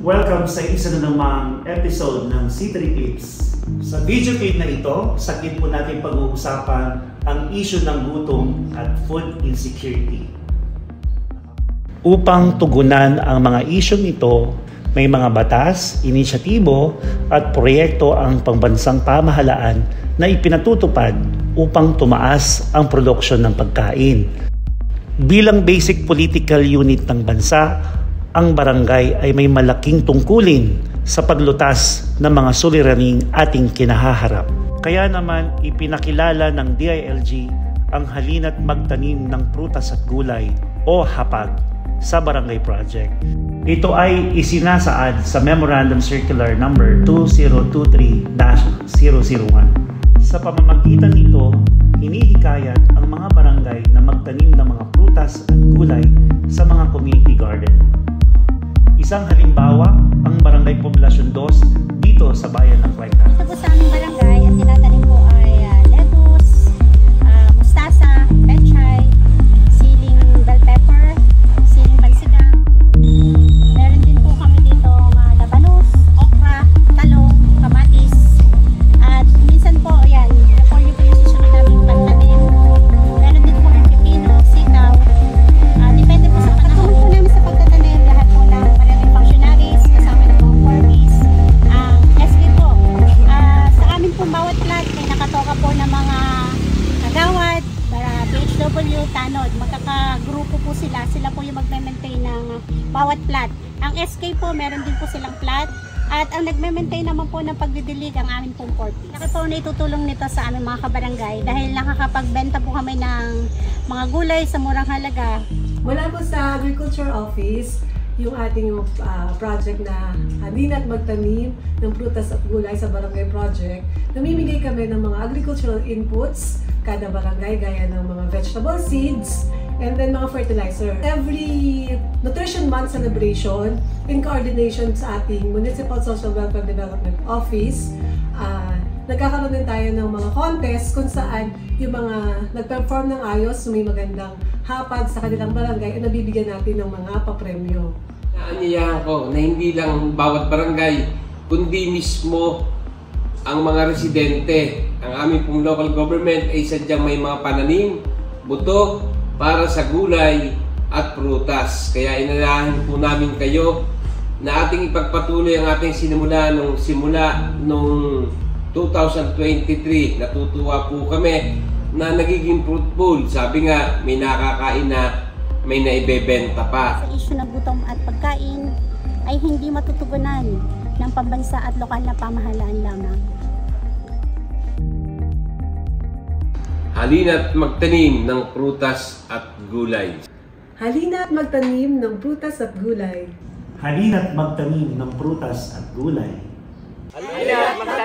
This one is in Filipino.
Welcome sa isa na namang episode ng C3 Clips. Sa video clip na ito, saglit po natin pag-uusapan ang issue ng gutom at food insecurity. Upang tugunan ang mga isyong ito, may mga batas, inisyatibo at proyekto ang pambansang pamahalaan na ipinatutupad upang tumaas ang produksyon ng pagkain. Bilang basic political unit ng bansa, ang barangay ay may malaking tungkulin sa paglutas ng mga suliraning ating kinahaharap. Kaya naman ipinakilala ng DILG ang halina't magtanim ng prutas at gulay o HAPAG sa Barangay Project. Ito ay isinasaad sa Memorandum Circular Number 2023-001. Sa pamamagitan nito, hinihikayat ang mga barangay na magtanim ng mga prutas at gulay sa mga community garden. Isang halimbawa, ang Barangay Poblasyon 2 dito sa bayan ng Clayton. Ito po sa aming barangay, ang tinatanim po ay lettuce, mustasa, pechay, siling bell pepper, siling pansigang. Meron din po kami dito labanos, okra, talong, kamatis. At minsan po, yan, before yung susunod namin pantanim. Meron din po yung pipino, sitaw. Depende po sa panahon po namin sa pagtatanim. Lahat po ng maraming functionaries, kasama ng mga formies. Ang SK po, sa amin po bawat plant may nakatoka po ng mga kagawad, BHW, tanod. Magkakagrupo po sila. Sila po yung magme-maintain ng bawat plant. Ang SK po, meron din po silang plant. At ang nagme-maintain naman po ng pagdidilig ang amin pong forties. Laki po na itutulong nito sa aming mga kabarangay dahil nakakapagbenta po kami ng mga gulay sa murang halaga. Mula po sa Agriculture Office, yung ating project na halina't magtanim ng prutas at gulay sa Barangay Project, namimigay kami ng mga agricultural inputs kada barangay gaya ng mga vegetable seeds and then mga fertilizer. Every Nutrition Month celebration in coordination sa ating Municipal Social Welfare Development Office, nagkakaroon din tayo ng mga contest kung saan yung mga nag-perform ng ayos, may magandang hapag sa kanilang barangay, at nabibigyan natin ng mga papremyo. Naanyayahan ko na hindi lang bawat barangay, kundi mismo ang mga residente, ang aming pong local government ay sadyang may mga pananim, buto para sa gulay at prutas. Kaya inanahan po namin kayo na ating ipagpatuloy ang ating simula nung 2023. Natutuwa po kami na nagiging fruitful. Sabi nga, may nakakain na may naibebenta pa. Sa issue ng gutom at pagkain ay hindi matutugunan ng pambansa at lokal na pamahalaan lamang. Halina't magtanim ng prutas at gulay. Halina't magtanim ng prutas at gulay. Halina't magtanim ng prutas at gulay. Halina't magtanim